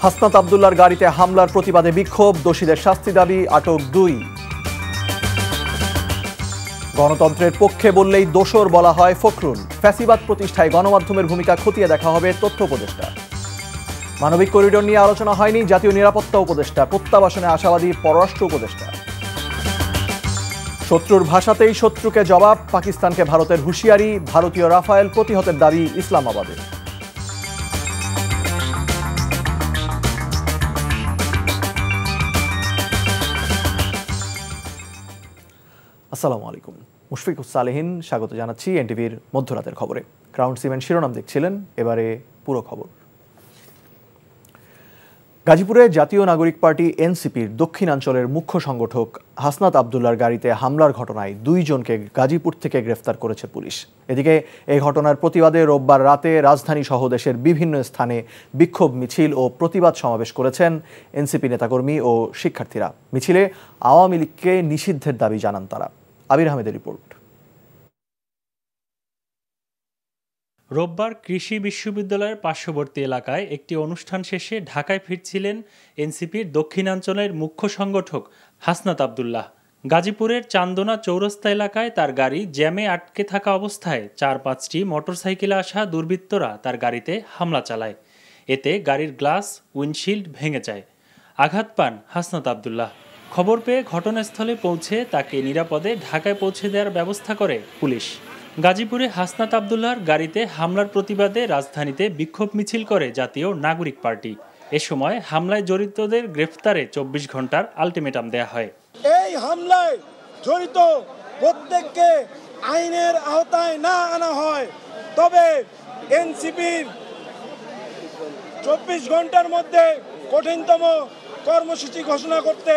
হাসনাত আব্দুল্লাহর গাড়িতে হামলার প্রতিবাদে বিক্ষোভ, দোষীদের শাস্তি দাবি, আটক 2। গণতন্ত্রের পক্ষে বললেই দোসর বলা হয় ফখরুল। ফ্যাসিবাদ প্রতিষ্ঠায় গণমাধ্যমের ভূমিকা খতিয়ে দেখা হবে তথ্য উপদেষ্টা। মানবিক করিডোর নিয়ে আলোচনা হয়নি, জাতীয় নিরাপত্তা উপদেষ্টা প্রত্যাবাসনে আশাবাদী পররাষ্ট্র উপদেষ্টা। শত্রুর ভাষাতেই শত্রুকে জবাব, পাকিস্তানকে ভারতের হুঁশিয়ারি, ভারতীয় রাফায়েল প্রতিহতের দাবি ইসলামাবাদে। আসসালামু আলাইকুম, মুশফিকুস সালেহিন স্বাগত জানাচ্ছি এনটিভির মধ্যরাতের খবরে। ক্রাউন সিমেন্ট শিরোনাম দেখছিলেন, এবারে পুরো খবর। গাজীপুরে জাতীয় নাগরিক পার্টি এনসিপির দক্ষিণাঞ্চলের মুখ্য সংগঠক হাসনাত আব্দুল্লাহর গাড়িতে হামলার ঘটনায় 2 জনকে গাজীপুর থেকে গ্রেফতার করেছে পুলিশ। এদিকে এই ঘটনার প্রতিবাদে রোববার রাতে রাজধানী সহ দেশের বিভিন্ন স্থানে বিক্ষোভ মিছিল ও প্রতিবাদ সমাবেশ করেছেন এনসিপি নেতাকর্মী ও শিক্ষার্থীরা। মিছিলে আওয়ামী লীগকে নিষিদ্ধের দাবি জানান তারা। আবির আহমেদের রিপোর্ট। রোববার কৃষি বিশ্ববিদ্যালয়ের পার্শ্ববর্তী এলাকায় একটি অনুষ্ঠান শেষে ঢাকায় ফিরছিলেন এনসিপির দক্ষিণাঞ্চলের মুখ্য সংগঠক হাসনাত আব্দুল্লাহ। গাজীপুরের চান্দনা চৌরাস্তা এলাকায় তার গাড়ি জ্যামে আটকে থাকা অবস্থায় 4-5টি মোটরসাইকেলে আসা দুর্বৃত্তরা তার গাড়িতে হামলা চালায়। এতে গাড়ির গ্লাস, উইন্ডশিল্ড ভেঙে যায়। আঘাত পান হাসনাত আব্দুল্লাহ। খবর পেয়ে ঘটনাস্থলে পৌঁছে তাকে নিরাপদে ঢাকায় পৌঁছে দেওয়ার ব্যবস্থা করে পুলিশ। গাজীপুরে হাসনাত আব্দুল্লাহর গাড়িতে হামলার প্রতিবাদে রাজধানীতে বিক্ষোভ মিছিল করে জাতীয় নাগরিক পার্টি। এ সময় হামলায় জড়িতদের গ্রেফতারে 24 ঘন্টার আলটিমেটাম দেয়া হয়। এই হামলায় জড়িত প্রত্যেককে আইনের আওতায় না আনা হয়, তবে এনসিপির 24 ঘন্টার মধ্যে কঠিনতম কর্মসূচি ঘোষণা করতে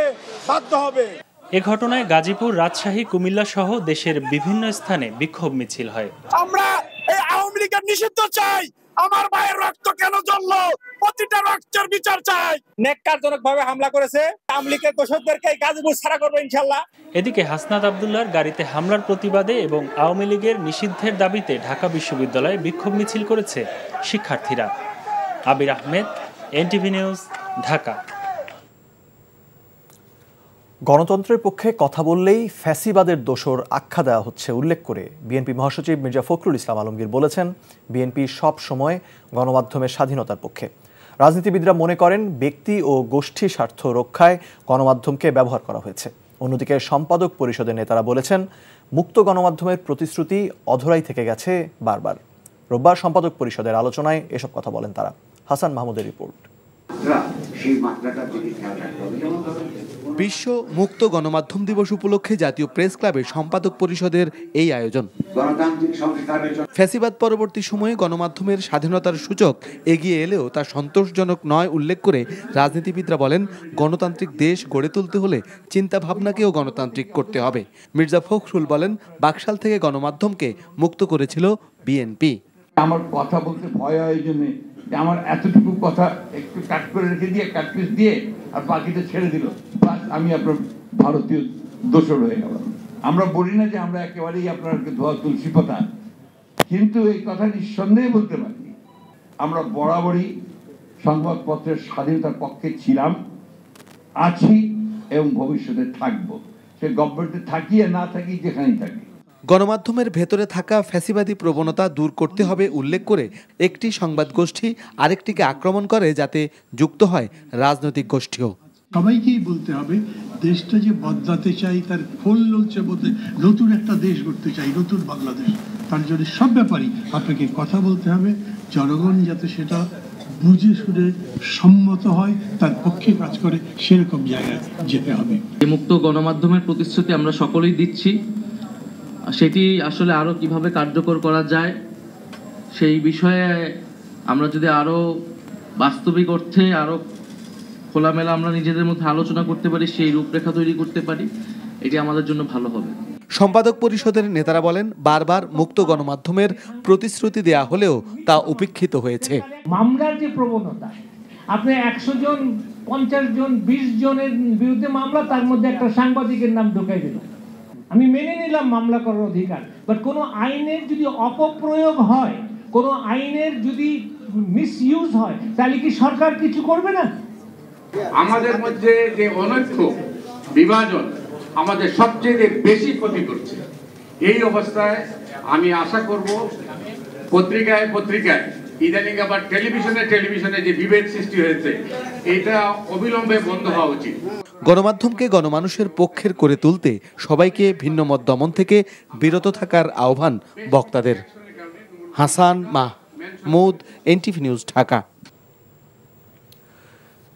বাধ্য হবে। এ ঘটনায় গাজীপুর, রাজশাহী, কুমিল্লা সহ দেশের বিভিন্ন স্থানে বিক্ষোভ মিছিল হয়। আমরা এই আওয়ামী লীগের নিষিদ্ধ চাই। আমার ভাইয়ের রক্ত কেন জ্বললো? প্রতিটা রক্তের বিচার চাই। নেককারজনকভাবে হামলা করেছে, আওয়ামী লীগের দোষরদেরকে গাজীপুর ছাড়া করবে ইনশাআল্লাহ। এদিকে হাসনাত আব্দুল্লাহর গাড়িতে হামলার প্রতিবাদে এবং আওয়ামী লীগের নিষিদ্ধের দাবিতে ঢাকা বিশ্ববিদ্যালয়ে বিক্ষোভ মিছিল করেছে শিক্ষার্থীরা। আবির আহমেদ, এনটিভি নিউজ, ঢাকা। গণতন্ত্রের পক্ষে কথা বললেই ফ্যাসিবাদের দোসর আখ্যা দেওয়া হচ্ছে উল্লেখ করে বিএনপি মহাসচিব মির্জা ফখরুল ইসলাম আলমগীর বলেছেন, বিএনপি সব সময় গণমাধ্যমের স্বাধীনতার পক্ষে। রাজনীতিবিদরা মনে করেন ব্যক্তি ও গোষ্ঠী স্বার্থ রক্ষায় গণমাধ্যমকে ব্যবহার করা হয়েছে। অন্যদিকে সম্পাদক পরিষদের নেতারা বলেছেন, মুক্ত গণমাধ্যমের প্রতিশ্রুতি অধরাই থেকে গেছে বারবার। রোববার সম্পাদক পরিষদের আলোচনায় এসব কথা বলেন তারা। হাসান মাহমুদের রিপোর্ট। বিশ্ব মুক্ত গণমাধ্যম দিবস উপলক্ষে জাতীয় প্রেস ক্লাবের সম্পাদক পরিষদের এই আয়োজন। ফ্যাসিবাদ পরবর্তী সময়ে গণমাধ্যমের স্বাধীনতার সূচক এগিয়ে এলেও তা সন্তোষজনক নয় উল্লেখ করে রাজনীতিবিদরা বলেন, গণতান্ত্রিক দেশ গড়ে তুলতে হলে চিন্তা ভাবনাকেও গণতান্ত্রিক করতে হবে। মির্জা ফখরুল বলেন, বাকশাল থেকে গণমাধ্যমকে মুক্ত করেছিল বিএনপি। আমার কথা বলতে ভয় হয় এই জন্য আমার এতটুকু কথা একটু কাট করে রেখে দিয়ে কাটপিস দিয়ে আর বাকিটা ছেড়ে দিল, বাস আমি আপনার ভারতীয় দোসর হয়ে গেলাম। আমরা বলি না যে আমরা একেবারেই আপনার ধোয়া তুলসী পাতা, কিন্তু এই কথা নিঃসন্দেহে বলতে পারি আমরা বরাবরই সংবাদপত্রের স্বাধীনতার পক্ষে ছিলাম, আছি এবং ভবিষ্যতে থাকবো। সে গভর্নমেন্টে থাকি আর না থাকি, যেখানেই থাকি। গণমাধ্যমের ভেতরে থাকা ফ্যাসিবাদী প্রবণতা দূর করতে হবে উল্লেখ করে একটি সংবাদ গোষ্ঠী আরেকটিকে আক্রমণ করে যাতে যুক্ত হয় রাজনৈতিক গোষ্ঠীও। সবাইকেই বলতে হবে, দেশটা যে বদলাতে চাই, তার ফুল ললচে বলতে নতুন একটা দেশ গড়তে চাই, নতুন বাংলাদেশ। তার জন্য সব ব্যাপারই আপনাকে কথা বলতে হবে, জনগণ যাতে সেটা বুঝে শুনে সম্মত হয়, তার পক্ষে কাজ করে, সেরকম জায়গায় যেতে হবে। মুক্ত গণমাধ্যমের প্রতিশ্রুতি আমরা সকলেই দিচ্ছি, সেটি আসলে আরো কিভাবে কার্যকর করা যায় সেই বিষয়ে আমরা যদি আরো বাস্তবিক অর্থে আরো খোলামেলা আমরা নিজেদের মধ্যে আলোচনা করতে পারি, সেই রূপরেখা তৈরি করতে পারি, এটি আমাদের জন্য ভালো হবে। সম্পাদক পরিষদের নেতারা বলেন, বারবার মুক্ত গণমাধ্যমের প্রতিশ্রুতি দেয়া হলেও তা উপেক্ষিত হয়েছে। মামলার যে প্রবণতা, আপনি 100 জন, 50 জন, 20 জনের বিরুদ্ধে মামলা, তার মধ্যে একটা সাংবাদিকের নাম ঢুকাই দিল। আমি মেনে নিলাম মামলা করার অধিকার, বাট কোনো আইনের যদি অপপ্রয়োগ হয়, কোনো আইনের যদি মিসইউজ হয় তাহলে কি সরকার কিছু করবে না? আমাদের মধ্যে যে অনৈক্য বিভাজন আমাদের সবচেয়ে বেশি ক্ষতি করছে। এই অবস্থায় আমি আশা করব পত্রিকায় ইদানিং আবার টেলিভিশনে যে বিভেদ সৃষ্টি হয়েছে এটা অবিলম্বে বন্ধ হওয়া উচিত। গণমাধ্যমকে গণমানুষের পক্ষের করে তুলতে সবাইকে ভিন্ন মত দমন থেকে বিরত থাকার আহ্বান বক্তাদের। Hasan Mahmud, NTV news, Dhaka.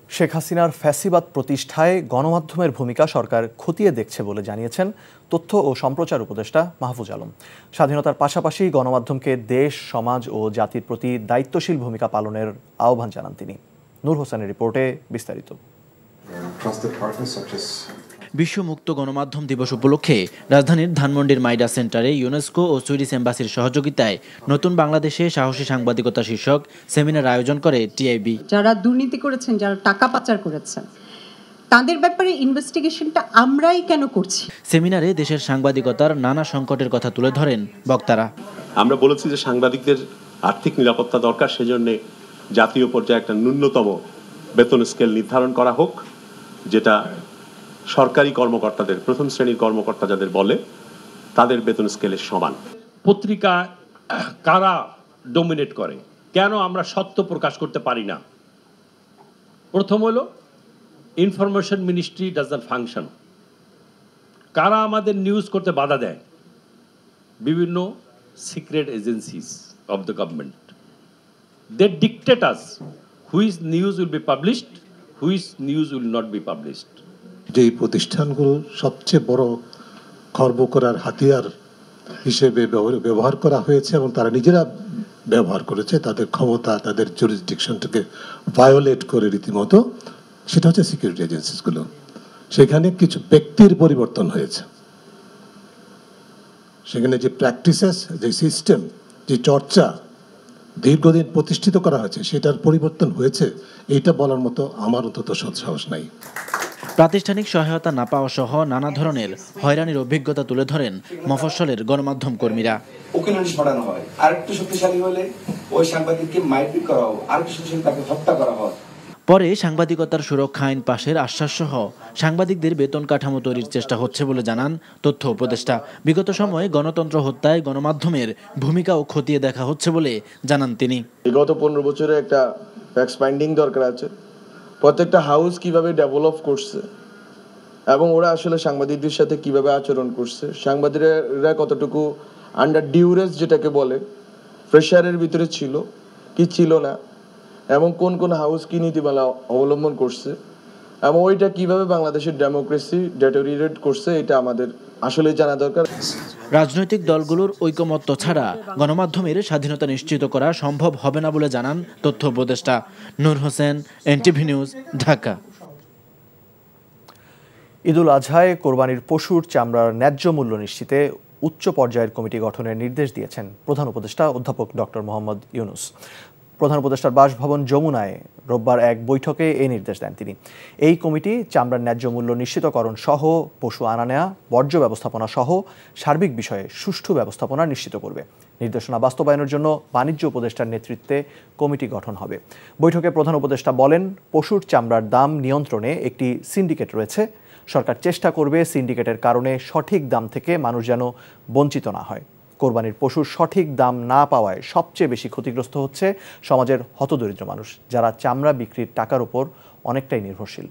শেখ হাসিনার ফ্যাসিবাদ প্রতিষ্ঠায় গণমাধ্যমের ভূমিকা সরকার খতিয়ে দেখছে বলে জানিয়েছেন তথ্য ও সম্প্রচার উপদেষ্টা মাহফুজ আলম। স্বাধীনতার পাশাপাশি গণমাধ্যমকে দেশ, সমাজ ও জাতির প্রতি দায়িত্বশীল ভূমিকা পালনের আহ্বান জানান তিনি। নূর হোসেনের রিপোর্টে বিস্তারিত। বিশ্ব মুক্ত গণমাধ্যম দিবস উপলক্ষে রাজধানীর ধানমন্ডির মাইডা সেন্টারে ইউনেস্কো ও সুইডিশ এম্বাসির সহযোগিতায় নতুন বাংলাদেশে সাহসী সাংবাদিকতা শীর্ষক সেমিনার আয়োজন করে টিআইবি। যারা দুর্নীতি করেছেন, যারা টাকা পাচার করেছেন, তাদের ব্যাপারে ইনভেস্টিগেশনটা আমরাই কেন করছি? সেমিনারে দেশের সাংবাদিকতার নানা সংকটের কথা তুলে ধরেন বক্তারা। আমরা বলেছি যে সাংবাদিকদের আর্থিক নিরাপত্তা দরকার, সেজন্য জাতীয় পর্যায়ে একটা ন্যূনতম বেতন স্কেল নির্ধারণ করা হোক, যেটা সরকারি কর্মকর্তাদের, প্রথম শ্রেণীর কর্মকর্তা যাদের বলে, তাদের বেতন স্কেলের সমান। পত্রিকা কারা ডমিনেট করে, কেন আমরা সত্য প্রকাশ করতে পারি না? প্রথম হলো information ministry does not function. কারা আমাদের নিউজ করতে বাধা দেয়? বিভিন্ন secret agencies of the government. They dictate us which news will be published, which news will not be published. যেই প্রতিষ্ঠানগুলো সবচেয়ে বড় খর্ব করার হাতিয়ার হিসেবে ব্যবহার করা হয়েছে এবং তারা নিজেরা ব্যবহার করেছে তাদের ক্ষমতা, তাদের জুরিসডিকশনটাকে ভায়োলেট করে রীতিমতো, সেটা হচ্ছে সিকিউরিটি এজেন্সিসগুলো। সেখানে কিছু ব্যক্তির পরিবর্তন হয়েছে, সেখানে যে প্র্যাকটিসেস, যে সিস্টেম, যে চর্চা দীর্ঘদিন প্রতিষ্ঠিত করা হয়েছে সেটার পরিবর্তন হয়েছে, এইটা বলার মতো আমার অন্তত সৎসাহস নাই। প্রাতিষ্ঠানিক সহায়তা না পাওয়া সহ নানা ধরনের হয়রানির অভিজ্ঞতা তুলে ধরেন মফস্বলের গণমাধ্যম কর্মীরা। উকিল ছড়ানো হয়, আরেকটু শক্তিশালী হলে ওই সাংবাদিককে মারপিট করা হয়, আরেকটু শক্তিশালী তাকে হত্যা করা হয়। পরে সাংবাদিকতার সুরক্ষা আইন পাশের আশ্বাস সহ সাংবাদিকদের বেতন কাঠামো তৈরির চেষ্টা হচ্ছে বলে জানান তথ্য উপদেষ্টা। বিগত সময়ে গণতন্ত্র হত্যায় গণমাধ্যমের ভূমিকাও খতিয়ে দেখা হচ্ছে বলে জানান তিনি। বিগত 15 বছরে একটা ফ্যাক্ট ফাইন্ডিং দরকার আছে, প্রত্যেকটা হাউস কিভাবে ডেভেলপ করছে এবং ওরা আসলে সাংবাদিকদের সাথে কিভাবে আচরণ করছে, সাংবাদিকরা কতটুকু আন্ডার ডিউরেস যেটাকে বলে প্রেশারের ভিতরে ছিল কি ছিল না, এবং কোন কোন হাউস কি নীতিমালা অবলম্বন করছে এবং ওইটা কিভাবে বাংলাদেশের ডেমোক্রেসি ডেটোরিয়েট করছে, এটা আমাদের আসলে জানা দরকার। রাজনৈতিক দলগুলোর ঐকমত্য ছাড়া গণমাধ্যমের স্বাধীনতা নিশ্চিত করা সম্ভব হবে না বলে জানান তথ্য উপদেষ্টা। নূর হোসেন, এনটিভি নিউজ, ঢাকা। ঈদুল আজহায় কোরবানির পশুর চামড়ার ন্যায্য মূল্য নিশ্চিতে উচ্চ পর্যায়ের কমিটি গঠনের নির্দেশ দিয়েছেন প্রধান উপদেষ্টা অধ্যাপক ডক্টর মোহাম্মদ ইউনুস। প্রধান উপদেষ্টার বাসভবন যমুনায় রোববার এক বৈঠকে এই নির্দেশ দেন তিনি। এই কমিটি চামড়ার ন্যায্য মূল্য নিশ্চিতকরণ সহ পশু আনা নেয়া, বর্জ্য ব্যবস্থাপনা সহ সার্বিক বিষয়ে সুষ্ঠু ব্যবস্থাপনা নিশ্চিত করবে। নির্দেশনা বাস্তবায়নের জন্য বাণিজ্য উপদেষ্টার নেতৃত্বে কমিটি গঠন হবে। বৈঠকে প্রধান উপদেষ্টা বলেন, পশুর চামড়ার দাম নিয়ন্ত্রণে একটি সিন্ডিকেট রয়েছে। সরকার চেষ্টা করবে সিন্ডিকেটের কারণে সঠিক দাম থেকে মানুষ যেন বঞ্চিত না হয়। কোরবানির পশুর সঠিক দাম না পাওয়ায় সবচেয়ে বেশি ক্ষতিগ্রস্ত হচ্ছে সমাজের হতদরিদ্র মানুষ, যারা চামড়া বিক্রির টাকার উপর অনেকটাই নির্ভরশীল।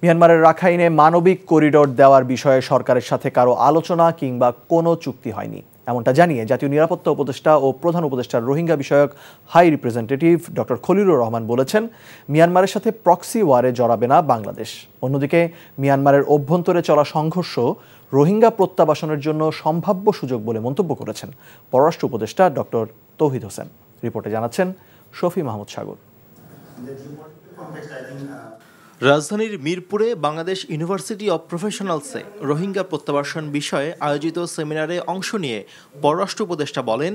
মিয়ানমারের রাখাইনে মানবিক করিডোর দেওয়ার বিষয়ে সরকারের সাথে কারো আলোচনা কিংবা কোনো চুক্তি হয়নি, এমনটা জানিয়ে জাতীয় নিরাপত্তা উপদেষ্টা ও প্রধান উপদেষ্টার রোহিঙ্গা বিষয়ক high representative doctor Khalilur Rahman বলেছেন, মিয়ানমারের সাথে প্রক্সি ওয়ারে জড়াবে না বাংলাদেশ। অন্যদিকে মিয়ানমারের অভ্যন্তরে চলা সংঘর্ষ রোহিঙ্গা প্রত্যাবাসনের জন্য সম্ভাব্য সুযোগ বলে মন্তব্য করেছেন পররাষ্ট্র উপদেষ্টা ডক্টর তৌহিদ হোসেন। রিপোর্টে জানাচ্ছেন শফি মাহমুদ সাগর। রাজধানীর মিরপুরে বাংলাদেশ ইউনিভার্সিটি অব প্রফেশনালসে রোহিঙ্গা প্রত্যাবাসন বিষয়ে আয়োজিত সেমিনারে অংশ নিয়ে পররাষ্ট্র উপদেষ্টা বলেন,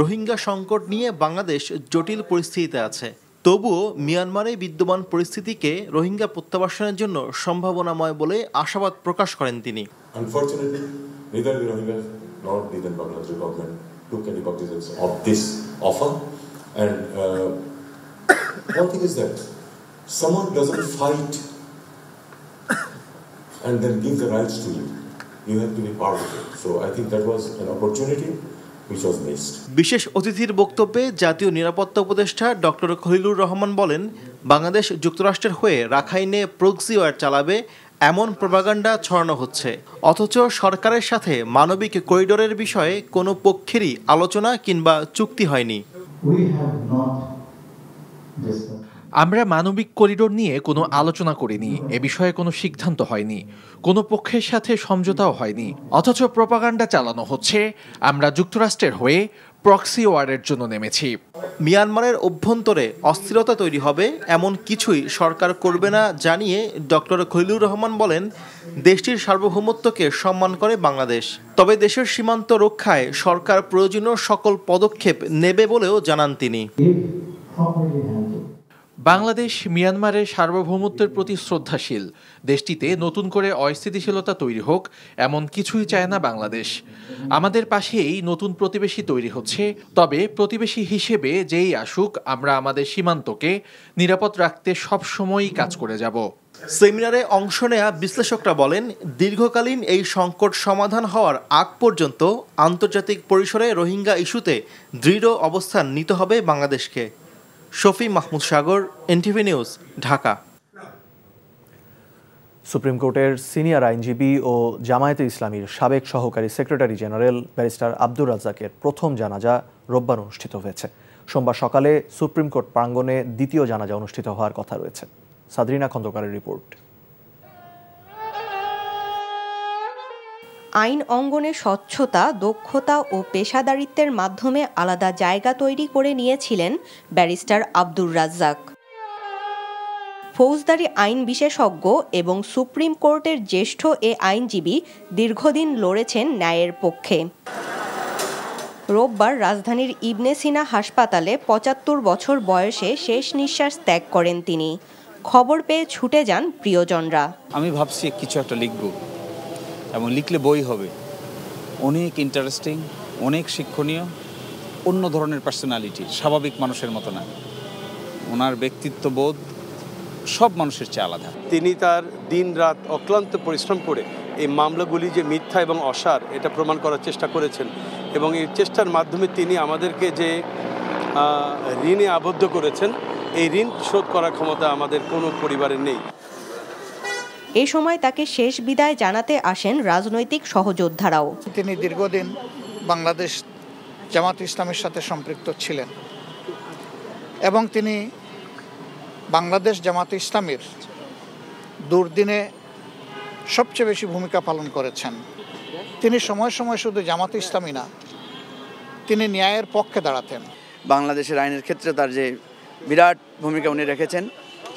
রোহিঙ্গা সংকট নিয়ে বাংলাদেশ জটিল পরিস্থিতিতে আছে। তবুও মিয়ানমারে বিদ্যমান পরিস্থিতিকে রোহিঙ্গা প্রত্যাবাসনের জন্য সম্ভাবনাময় বলে আশাবাদ প্রকাশ করেন তিনি। nor the then Bangladesh government took any cognizance of this offer. And one thing is that someone doesn't fight and then give the rights to you. You have to be part of it. So I think that was an opportunity which was missed. বিশেষ অতিথির বক্তব্যে জাতীয় নিরাপত্তা উপদেষ্টা doctor Khalilur Rahman বলেন, বাংলাদেশ যুক্তরাষ্ট্রের হয়ে রাখাইনে প্রক্সি ওয়ার চালাবে এমন প্রপাগান্ডা ছড়ানো হচ্ছে, অথচ সরকারের সাথে মানবিক করিডোরের বিষয়ে কোনো পক্ষেরই আলোচনা কিংবা চুক্তি হয়নি। আমরা মানবিক করিডোর নিয়ে কোনো আলোচনা করিনি, এ বিষয়ে কোনো সিদ্ধান্ত হয়নি, কোনো পক্ষের সাথে সমঝোতাও হয়নি, অথচ প্রপাগান্ডা চালানো হচ্ছে আমরা যুক্তরাষ্ট্রের হয়ে প্রক্সি ওয়ারের জন্য নেমেছি। মিয়ানমারের অভ্যন্তরে অস্থিরতা তৈরি হবে এমন কিছুই সরকার করবে না জানিয়ে ডক্টর খলিলুর রহমান বলেন, দেশটির সার্বভৌমত্বকে সম্মান করে বাংলাদেশ, তবে দেশের সীমান্ত রক্ষায় সরকার প্রয়োজনীয় সকল পদক্ষেপ নেবে বলেও জানান তিনি। বাংলাদেশ মিয়ানমারের সার্বভৌমত্বের প্রতি শ্রদ্ধাশীল। দেশটিতে নতুন করে অস্থিতিশীলতা তৈরি হোক এমন কিছুই চায় না বাংলাদেশ। আমাদের পাশেই নতুন প্রতিবেশী তৈরি হচ্ছে, তবে প্রতিবেশী হিসেবে যেই আসুক আমরা আমাদের সীমান্তকে নিরাপদ রাখতে সবসময়ই কাজ করে যাব। সেমিনারে অংশ নেয়া বিশ্লেষকরা বলেন, দীর্ঘকালীন এই সংকট সমাধান হওয়ার আগ পর্যন্ত আন্তর্জাতিক পরিসরে রোহিঙ্গা ইস্যুতে দৃঢ় অবস্থান নিতে হবে বাংলাদেশকে। শফি মাহমুদ সাগর, এনটিভি নিউজ, ঢাকা। সুপ্রিম কোর্টের সিনিয়র আইনজীবী ও জামায়াতে ইসলামীর সাবেক সহকারী সেক্রেটারি জেনারেল ব্যারিস্টার আব্দুর রাজ্জাকের প্রথম জানাজা রোববার অনুষ্ঠিত হয়েছে। সোমবার সকালে সুপ্রিম কোর্ট প্রাঙ্গণে দ্বিতীয় জানাজা অনুষ্ঠিত হওয়ার কথা রয়েছে। সাদরিনা খন্দকারের রিপোর্ট। আইন অঙ্গনে স্বচ্ছতা, দক্ষতা ও পেশাদারিত্বের মাধ্যমে আলাদা জায়গা তৈরি করে নিয়েছিলেন ব্যারিস্টার আব্দুর রাজ্জাক। ফৌজদারি আইন বিশেষজ্ঞ এবং সুপ্রিম কোর্টের জ্যেষ্ঠ এ আইনজীবী দীর্ঘদিন লড়েছেন ন্যায়ের পক্ষে। রোববার রাজধানীর ইবনে সিনা হাসপাতালে ৭৫ বছর বয়সে শেষ নিঃশ্বাস ত্যাগ করেন তিনি। খবর পেয়ে ছুটে যান প্রিয়জনরা। আমি ভাবছি কিছু একটা লিখব এবং লিখলে বই হবে। অনেক ইন্টারেস্টিং, অনেক শিক্ষণীয়, অন্য ধরনের পার্সোনালিটি, স্বাভাবিক মানুষের মতো না। ওনার ব্যক্তিত্ববোধ সব মানুষের চেয়ে আলাদা। তিনি তার দিন রাত অক্লান্ত পরিশ্রম করে এই মামলাগুলি যে মিথ্যা এবং অসার এটা প্রমাণ করার চেষ্টা করেছেন এবং এই চেষ্টার মাধ্যমে তিনি আমাদেরকে যে ঋণে আবদ্ধ করেছেন, এই ঋণ শোধ করার ক্ষমতা আমাদের কোনো পরিবারের নেই। এ সময় তাকে শেষ বিদায় জানাতে আসেন রাজনৈতিক সহযোদ্ধারাও। তিনি দীর্ঘদিন বাংলাদেশ জামাত ইসলামের সাথে সম্পৃক্ত ছিলেন এবং তিনি বাংলাদেশ জামাত ইসলামের দুর্দিনে সবচেয়ে বেশি ভূমিকা পালন করেছেন। তিনি সময় সময় শুধু জামাত ইসলামী না, তিনি ন্যায়ের পক্ষে দাঁড়াতেন। বাংলাদেশের আইনের ক্ষেত্রে তার যে বিরাট ভূমিকা উনি রেখেছেন,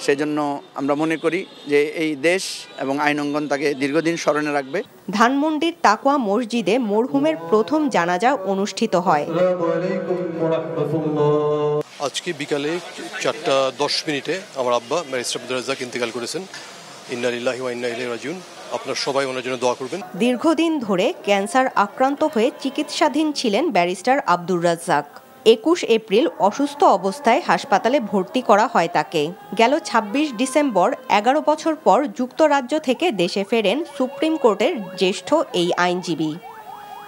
সেজন্য আমরা মনে করি যে এই দেশ এবং আইন অঙ্গন তাকে দীর্ঘদিন স্মরণে রাখবে। ধানমন্ডির তাকওয়া মসজিদে মরহুমের প্রথম জানাজা অনুষ্ঠিত হয়। আজকে বিকালে 4:10 আমার আব্বা ব্যারিস্টার আব্দুর রাজ্জাক ইন্তেকাল করেছেন। ইন্না লিল্লাহি ওয়া ইন্না ইলাইহি রাজিউন। আপনারা সবাই ওনার জন্য দোয়া করবেন। দীর্ঘদিন ধরে ক্যান্সার আক্রান্ত হয়ে চিকিৎসাধীন ছিলেন ব্যারিস্টার আব্দুর রাজ্জাক। 21 এপ্রিল অসুস্থ অবস্থায় হাসপাতালে ভর্তি করা হয় তাকে। গেল 26 ডিসেম্বর 11 বছর পর যুক্তরাজ্য থেকে দেশে ফেরেন সুপ্রিম কোর্টের জ্যেষ্ঠ এই আইনজীবী।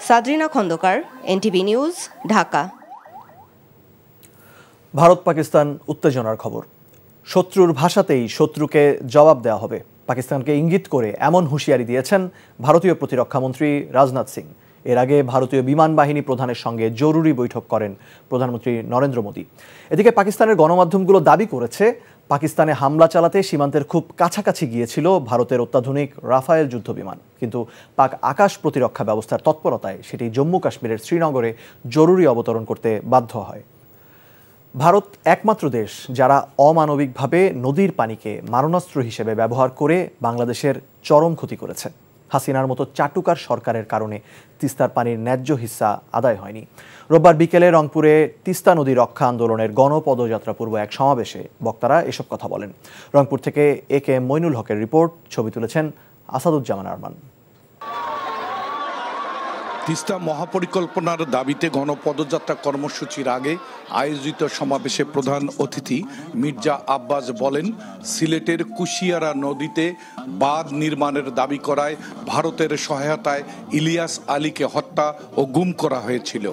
সাদরিনা খন্দকার, এনটিভি নিউজ, ঢাকা। ভারত পাকিস্তান উত্তেজনার খবর। শত্রুর ভাষাতেই শত্রুকে জবাব দেওয়া হবে, পাকিস্তানকে ইঙ্গিত করে এমন হুঁশিয়ারি দিয়েছেন ভারতীয় প্রতিরক্ষামন্ত্রী রাজনাথ সিং। এর আগে ভারতীয় বিমান বাহিনী প্রধানের সঙ্গে জরুরি বৈঠক করেন প্রধানমন্ত্রী নরেন্দ্র মোদী। এদিকে পাকিস্তানের গণমাধ্যমগুলো দাবি করেছে, পাকিস্তানে হামলা চালাতে সীমান্তের খুব কাছাকাছি গিয়েছিল ভারতের অত্যাধুনিক রাফায়েল যুদ্ধবিমান, কিন্তু পাক আকাশ প্রতিরক্ষা ব্যবস্থার তৎপরতায় সেটি জম্মু কাশ্মীরের শ্রীনগরে জরুরি অবতরণ করতে বাধ্য হয়। ভারত একমাত্র দেশ যারা অমানবিকভাবে নদীর পানিকে মারণাস্ত্র হিসেবে ব্যবহার করে বাংলাদেশের চরম ক্ষতি করেছে। হাসিনার মতো চাটুকার সরকারের কারণে তিস্তার পানির ন্যায্য হিস্সা আদায় হয়নি। রোববার বিকেলে রংপুরে তিস্তা নদী রক্ষা আন্দোলনের গণপদযাত্রা পূর্ব এক সমাবেশে বক্তারা এসব কথা বলেন। রংপুর থেকে একে মইনুল হকের রিপোর্ট, ছবি তুলেছেন আসাদুজ্জামান আরমান। তিস্তা মহাপরিকল্পনার দাবিতে গণপদযাত্রা কর্মসূচির আগে আয়োজিত সমাবেশে প্রধান অতিথি মির্জা আব্বাস বলেন, সিলেটের কুশিয়ারা নদীতে বাঁধ নির্মাণের দাবি করায় ভারতের সহায়তায় ইলিয়াস আলীকে হত্যা ও গুম করা হয়েছিল।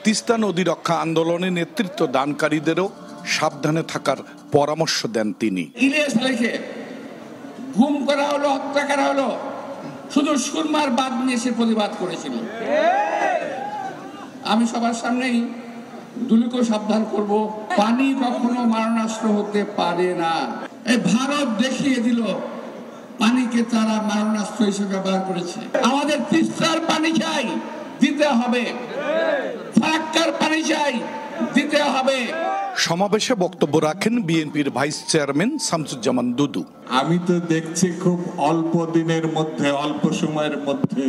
তিস্তা নদী রক্ষা আন্দোলনে নেতৃত্ব দানকারীদেরও সাবধানে থাকার পরামর্শ দেন তিনি। ইলিয়াস আলীকে গুম করা হলো, হত্যা করা হলো, শুধু সুরমার বাদ নিয়ে সে প্রতিবাদ করেছিল। আমি সবার সামনেই দুলুকে সাবধান করব, পানি কখনো মারণাস্ত্র হতে পারে না। এই ভারত দেখিয়ে দিল পানিকে তারা মারণাস্ত্র হিসেবে ব্যবহার করেছে। আমাদের তিস্তার পানি চাই, দিতে হবে। ফারাক্কার পানি চাই, দিতে হবে। সমাবেশে বক্তব্য রাখেন বিএনপির ভাইস চেয়ারম্যান শামসুজ্জামান দুদু। আমি তো দেখছি খুব অল্প দিনের মধ্যে, অল্প সময়ের মধ্যে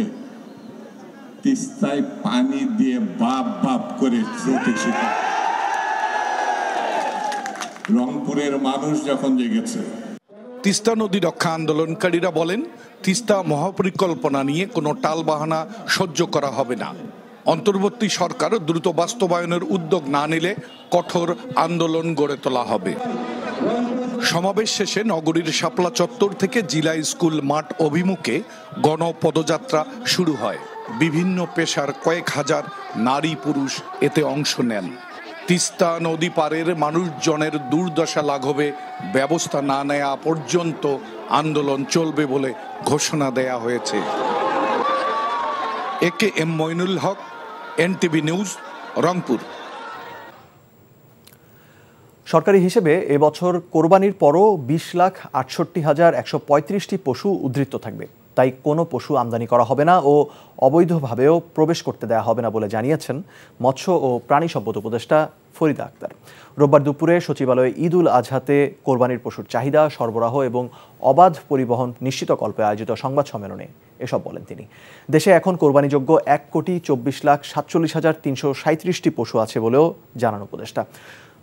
তিস্তায় পানি দিয়ে বাপ করে রংপুরের মানুষ যখন জেগেছে। তিস্তা নদী রক্ষা আন্দোলনকারীরা বলেন, তিস্তা মহাপরিকল্পনা নিয়ে কোনো টালবাহানা সহ্য করা হবে না। অন্তর্বর্তী সরকার দ্রুত বাস্তবায়নের উদ্যোগ না নিলে কঠোর আন্দোলন গড়ে তোলা হবে। সমাবেশ শেষে নগরীর শাপলা চত্বর থেকে জিলা স্কুল মাঠ অভিমুখে গণপদযাত্রা শুরু হয়। বিভিন্ন পেশার কয়েক হাজার নারী পুরুষ এতে অংশ নেন। তিস্তা নদী পারের মানুষজনের দুর্দশা লাঘবে ব্যবস্থা না নেওয়া পর্যন্ত আন্দোলন চলবে বলে ঘোষণা দেয়া হয়েছে। AKM Moinul Haque, NTV news, Rangpur. সরকারি হিসেবে এবছর কোরবানির পরও 20,68,135টি পশু উদ্ধৃত থাকবে। তাই কোনো পশু আমদানি করা হবে না ও অবৈধভাবেও প্রবেশ করতে দেওয়া হবে না বলে জানিয়েছেন মৎস্য ও প্রাণী সম্পদ উপদেষ্টা ফরিদা আক্তার। রোববার দুপুরে সচিবালয়ে ঈদ উল আজহাতে কোরবানির পশুর চাহিদা, সরবরাহ এবং অবাধ পরিবহন নিশ্চিতকল্পে আয়োজিত সংবাদ সম্মেলনে এসব বলেন তিনি। দেশে এখন কোরবানিযোগ্য 1,47,43,337টি পশু আছে বলেও জানান উপদেষ্টা।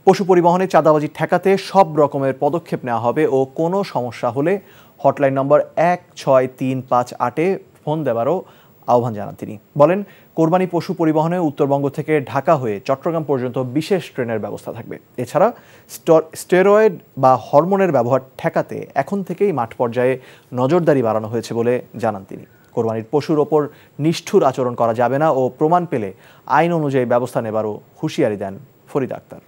পশু পরিবহনে চাঁদাবাজি ঠেকাতে সব রকমের পদক্ষেপ নেওয়া হবে ও কোনো সমস্যা হলে হটলাইন নম্বর 16358-এ ফোন দেওয়ারও আহ্বান জানান তিনি। বলেন, কোরবানি পশু পরিবহনে উত্তরবঙ্গ থেকে ঢাকা হয়ে চট্টগ্রাম পর্যন্ত বিশেষ ট্রেনের ব্যবস্থা থাকবে। এছাড়া স্টেরয়েড বা হরমোনের ব্যবহার ঠেকাতে এখন থেকেই মাঠ পর্যায়ে নজরদারি বাড়ানো হয়েছে বলে জানান তিনি। কোরবানির পশুর ওপর নিষ্ঠুর আচরণ করা যাবে না ও প্রমাণ পেলে আইন অনুযায়ী ব্যবস্থা নেবারও হুঁশিয়ারি দেন ফরিদা আক্তার।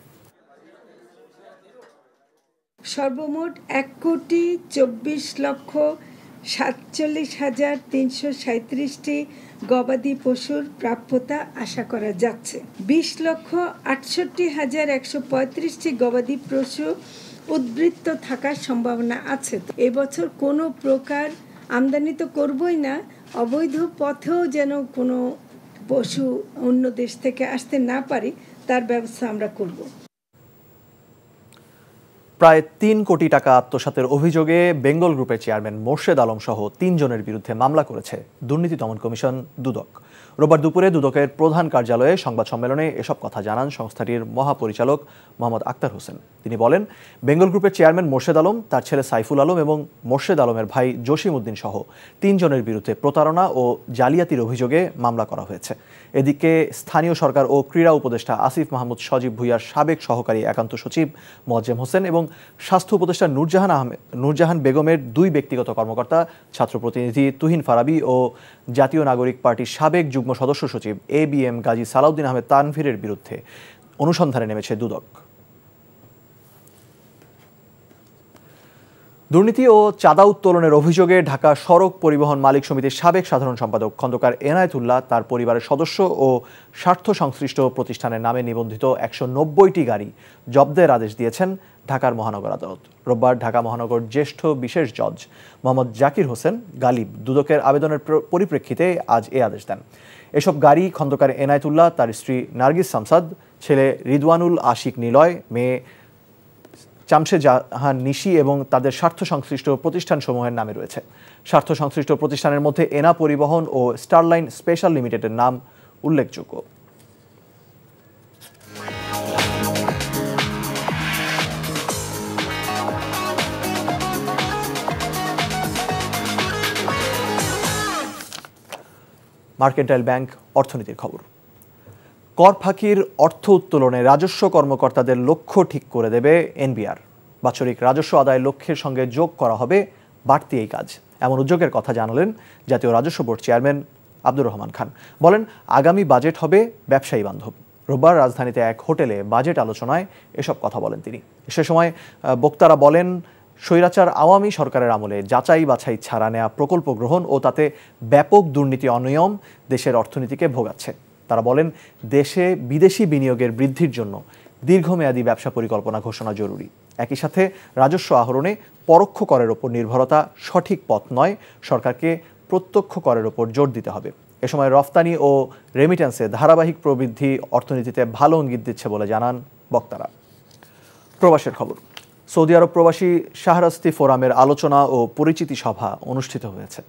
সর্বমোট 1,24,47,337টি গবাদি পশুর প্রাপ্যতা আশা করা যাচ্ছে। 20,68,135টি গবাদি পশু উদ্বৃত্ত থাকার সম্ভাবনা আছে। এবছর কোনো প্রকার আমদানি তো করবই না, অবৈধ পথেও যেন কোনো পশু অন্য দেশ থেকে আসতে না পারে তার ব্যবস্থা আমরা করব। প্রায় 3 কোটি টাকা আত্মসাতের অভিযোগে বেঙ্গল গ্রুপের চেয়ারম্যান মোর্শেদ আলম সহ 3 জনের বিরুদ্ধে মামলা করেছে দুর্নীতি দমন কমিশন দুদক। রোববার দুপুরে দুদকের প্রধান কার্যালয়ে সংবাদ সম্মেলনে এসব কথা জানান সংস্থাটির মহাপরিচালক মোহাম্মদ আক্তার হোসেন। তিনি বলেন, বেঙ্গল গ্রুপের চেয়ারম্যান মোর্শেদ আলম, তার ছেলে সাইফুল আলম এবং মোর্শেদ আলমের ভাই জসিম উদ্দিন সহ 3 জনের বিরুদ্ধে প্রতারণা ও জালিয়াতির অভিযোগে মামলা করা হয়েছে। এদিকে স্থানীয় সরকার ও ক্রীড়া উপদেষ্টা আসিফ মাহমুদ সজীব ভুইয়ার সাবেক সহকারী একান্ত সচিব মোয়াজ্জেম হোসেন এবং স্বাস্থ্য উপদেষ্টা নূরজাহান বেগমের 2 ব্যক্তিগত কর্মকর্তা, ছাত্র প্রতিনিধি তুহিন ফারাবি ও জাতীয় নাগরিক পার্টির সাবেক যুগ্ম সদস্য সচিব ABM গাজী সালাউদ্দিন আহমেদ তানভীরের বিরুদ্ধে অনুসন্ধানে নেমেছে দুদক। দুর্নীতি ও চাঁদা উত্তোলনের অভিযোগে ঢাকা সড়ক পরিবহন মালিক সমিতির সাবেক সাধারণ সম্পাদক খন্দকার এনায়েতুল্লাহ, তার পরিবারের সদস্য ও স্বার্থ সংশ্লিষ্ট প্রতিষ্ঠানের নামে নিবন্ধিত 190টি গাড়ি জব্দের আদেশ দিয়েছেন ঢাকার মহানগর আদালত। রোববার ঢাকা মহানগর জ্যেষ্ঠ বিশেষ জজ মোহাম্মদ জাকির হোসেন গালিব দুদকের আবেদনের পরিপ্রেক্ষিতে আজ এ আদেশ দেন। এসব গাড়ি খন্দকার এনায়েতুল্লাহ, তার স্ত্রী নার্গিস সামসাদ, ছেলে রিদওয়ানুল আশিক নিলয়, মেয়ে চামশে জাহান নিশি এবং তাদের স্বার্থ সংশ্লিষ্ট প্রতিষ্ঠানসমূহের নামে রয়েছে। স্বার্থ সংশ্লিষ্ট প্রতিষ্ঠানের মধ্যে এনা পরিবহন ও স্টারলাইন স্পেশাল লিমিটেডের নাম উল্লেখযোগ্য। মার্কেন্টাইল ব্যাংক অর্থনীতির খবর। কর ফাঁকির অর্থ উত্তোলনে রাজস্ব কর্মকর্তাদের লক্ষ্য ঠিক করে দেবে এনবিআর। বাৎসরিক রাজস্ব আদায় লক্ষ্যের সঙ্গে যোগ করা হবে বাড়তি এই কাজ, এমন উদ্যোগের কথা জানালেন জাতীয় রাজস্ব বোর্ড চেয়ারম্যান আব্দুর রহমান খান। বলেন, আগামী বাজেট হবে ব্যবসায়ী বান্ধব। রোববার রাজধানীতে এক হোটেলে বাজেট আলোচনায় এসব কথা বলেন তিনি। সে সময় বক্তারা বলেন, স্বৈরাচার আওয়ামী সরকারের আমলে যাচাই বাছাই ছাড়া নেওয়া প্রকল্প গ্রহণ ও তাতে ব্যাপক দুর্নীতি অনিয়ম দেশের অর্থনীতিকে ভোগাচ্ছে। তারা বলেন, দেশে বিদেশি বিনিয়োগের বৃদ্ধির জন্য দীর্ঘমেয়াদী ব্যবসা পরিকল্পনা ঘোষণা জরুরি। একই সাথে রাজস্ব আহরণে পরোক্ষ করের ওপর নির্ভরতা সঠিক পথ নয়, সরকারকে প্রত্যক্ষ করের ওপর জোর দিতে হবে। এ সময় রফতানি ও রেমিটেন্সে ধারাবাহিক প্রবৃদ্ধি অর্থনীতিতে ভালো ইঙ্গিত দিচ্ছে বলে জানান বক্তারা। প্রবাসের খবর। সৌদি আরব প্রবাসী শাহরাস্তি ফোরামের আলোচনা ও পরিচিতি সভা অনুষ্ঠিত হয়েছে।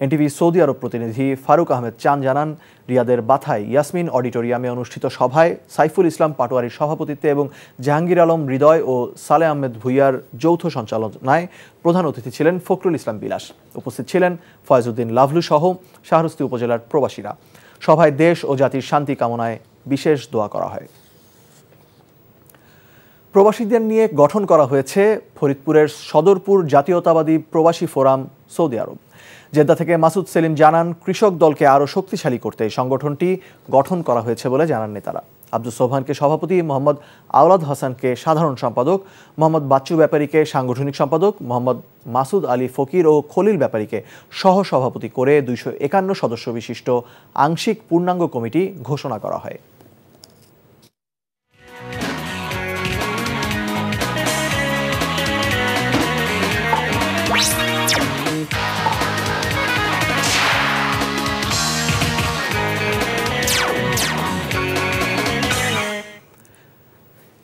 এনটিভি সৌদি আরব প্রতিনিধি ফারুক আহমেদ চান জানান, রিয়াদের বাথাই ইয়াসমিন অডিটোরিয়ামে অনুষ্ঠিত সভায় সাইফুল ইসলাম পাটোয়ারির সভাপতিত্বে এবং জাহাঙ্গীর আলম হৃদয় ও সালে আহমেদ ভুইয়ার যৌথ সঞ্চালনায় প্রধান অতিথি ছিলেন ফখরুল ইসলাম বিলাস। উপস্থিত ছিলেন ফয়েজউদ্দিন লাভলু সহ শাহরাস্তি উপজেলার প্রবাসীরা। সভায় দেশ ও জাতির শান্তি কামনায় বিশেষ দোয়া করা হয়। প্রবাসীদের নিয়ে গঠন করা হয়েছে ফরিদপুরের সদরপুর জাতীয়তাবাদী প্রবাসী ফোরাম সৌদি আরব। জেদ্দা থেকে মাসুদ সেলিম জানান, কৃষক দলকে আরও শক্তিশালী করতে সংগঠনটি গঠন করা হয়েছে বলে জানান নেতারা। আব্দুল সোবহানকে সভাপতি, মোহাম্মদ আওলাদ হাসানকে সাধারণ সম্পাদক, মোহাম্মদ বাচ্চু ব্যাপারীকে সাংগঠনিক সম্পাদক, মোহাম্মদ মাসুদ আলী ফকির ও খলিল ব্যাপারীকে সহ সভাপতি করে 251 সদস্য বিশিষ্ট আংশিক পূর্ণাঙ্গ কমিটি ঘোষণা করা হয়।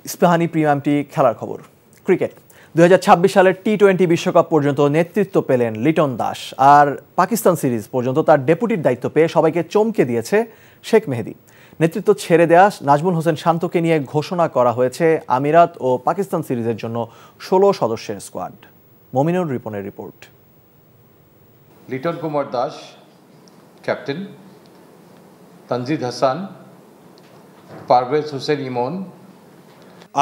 ইস্পাহানি প্রিমিয়ামটি খেলার খবর। ক্রিকেট। 2026 সালের টি-20 বিশ্বকাপ পর্যন্ত নেতৃত্ব পেলেন লিটন দাস, আর পাকিস্তান সিরিজ পর্যন্ত তার ডেপুটির দায়িত্ব পেয়ে সবাইকে চমকে দিয়েছে শেখ মেহেদী। নেতৃত্ব ছেড়ে দেয়া নাজমুল হোসেন শান্তকে নিয়ে ঘোষণা করা হয়েছে আমিরাত ও পাকিস্তান সিরিজের জন্য 16 সদস্যের স্কোয়াড। মমিনুর রিপনের রিপোর্ট। লিটন কুমার দাস ক্যাপ্টেন, তানজিদ হাসান, পারভেজ হোসেন ইমন।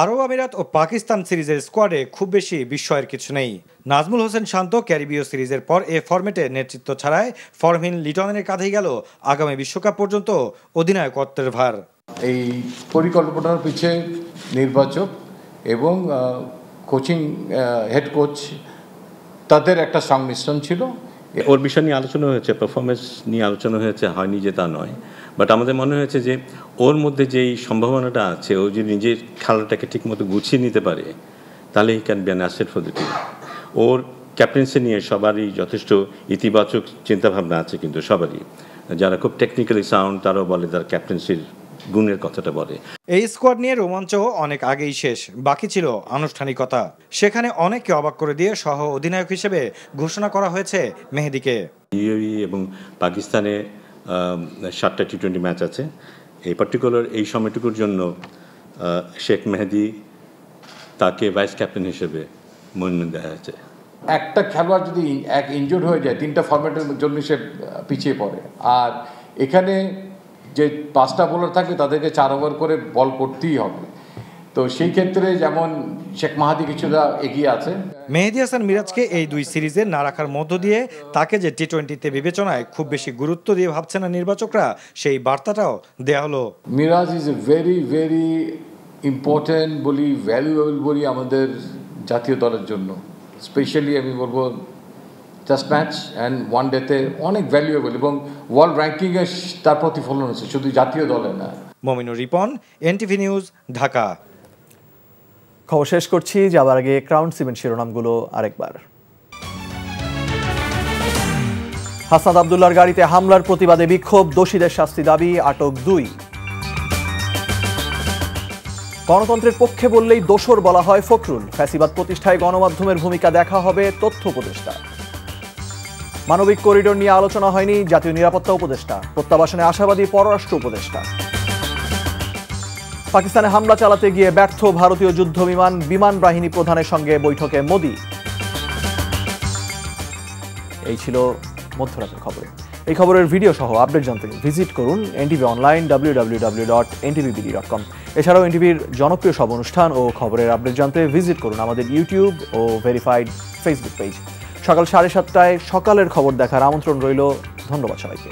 আরব আমিরাত ও পাকিস্তান সিরিজের স্কোয়াডে খুব বেশি বিস্ময়ের কিছু নেই। নাজমুল হোসেন শান্ত ক্যারিবীয় সিরিজের পর এ ফরম্যাটে নেতৃত্ব ছাড়ায় ফর্মহীন লিটনের কাঁধেই গেল আগামী বিশ্বকাপ পর্যন্ত অধিনায়কত্বের ভার। এই পরিকল্পনার পিছে নির্বাচক এবং কোচিং হেড কোচ তাদের একটা সংমিশ্রণ ছিল। ওর বিষয় নিয়ে আলোচনা হয়েছে, পারফরমেন্স নিয়ে আলোচনা হয়েছে, হয়নি যে তা নয়, বাট আমাদের মনে হয়েছে যে ওর মধ্যে যেই সম্ভাবনাটা আছে, ও যদি নিজের খেলাটাকে ঠিকমতো গুছিয়ে নিতে পারে তাহলে he can be an asset for the team. Or captaincy নিয়ে সবারই যথেষ্ট ইতিবাচক চিন্তাভাবনা আছে, কিন্তু সবারই যারা খুব টেকনিক্যালি সাউন্ড তারাও বলে তার ক্যাপ্টেন্সির গুণের কথাটা বলে। এই স্কোয়াড নিয়ে রোমাঞ্চ অনেক আগেই শেষ, বাকি ছিল আনুষ্ঠানিকতা। সেখানে অনেককে অবাক করে দিয়ে সহ অধিনায়ক হিসেবে ঘোষণা করা হয়েছে মেহেদীকে। ইউএই এবং পাকিস্তানে 7টা টি-20 ম্যাচ আছে। এই পার্টিকুলার এই সময়টুকুর জন্য শেখ মেহেদী তাকে ভাইস ক্যাপ্টেন হিসেবে মনোনয়ন দেওয়া হয়েছে। একটা খেলোয়াড় যদি ইনজুর্ড হয়ে যায়, 3টা ফরম্যাটের জন্য সে পিছিয়ে পড়ে। আর এখানে যে 5টা বোলার থাকবে তাদেরকে 4 ওভার করে বল করতেই হবে। তো সেই ক্ষেত্রে যেমন শেখ মাহাদি কিছুটা এগিয়ে আছে। মেহেদী হাসান মিরাজকে এই 2 সিরিজে না রাখার মধ্য দিয়ে তাকে যে টি-20তে বিবেচনায় খুব বেশি গুরুত্ব দিয়ে ভাবছে না নির্বাচকরা, সেই বার্তাটাও দেয়া হলো। Miraz is a very very important বলি, ভ্যালুয়েবল বলি আমাদের জাতীয় দলের জন্য। স্পেশালি আমি বলবো টেস্ট ম্যাচ অ্যান্ড ওয়ান ডেতে অনেক ভ্যালুয়েবল, এবং ওয়ার্ল্ড র্যাঙ্কিংয়ে তার প্রতিফলন হচ্ছে, শুধু জাতীয় দলে না। Mominur Ripon, NTV news, Dhaka. খবর শেষ করছি, যাবার আগে ক্রাউন সিমেন্ট শিরোনামগুলো আরেকবার। হাসনাত আব্দুল্লাহর গাড়িতে হামলার প্রতিবাদে বিক্ষোভ, দোষীদের শাস্তি দাবি, আটক 2। গণতন্ত্রের পক্ষে বললেই দোসর বলা হয় ফখরুল, ফ্যাসিবাদ প্রতিষ্ঠায় গণমাধ্যমের ভূমিকা দেখা হবে তথ্য উপদেষ্টা। মানবিক করিডোর নিয়ে আলোচনা হয়নি, জাতীয় নিরাপত্তা উপদেষ্টা, প্রত্যাবাসনে আশাবাদী পররাষ্ট্র উপদেষ্টা। পাকিস্তানে হামলা চালাতে গিয়ে ব্যর্থ ভারতীয় যুদ্ধ বিমান বাহিনী প্রধানের সঙ্গে বৈঠকে মোদি। এই ছিল মধ্যরাতের খবরে। এই খবরের ভিডিও সহ আপডেট জানতে ভিজিট করুন এনটিভি অনলাইন www.ntvbd.com। এছাড়াও এনটিভির জনপ্রিয় সব অনুষ্ঠান ও খবরের আপডেট জানতে ভিজিট করুন আমাদের ইউটিউব ও ভেরিফাইড ফেসবুক পেজ। সকাল 7:30টায় সকালের খবর দেখার আমন্ত্রণ রইল। ধন্যবাদ সবাইকে।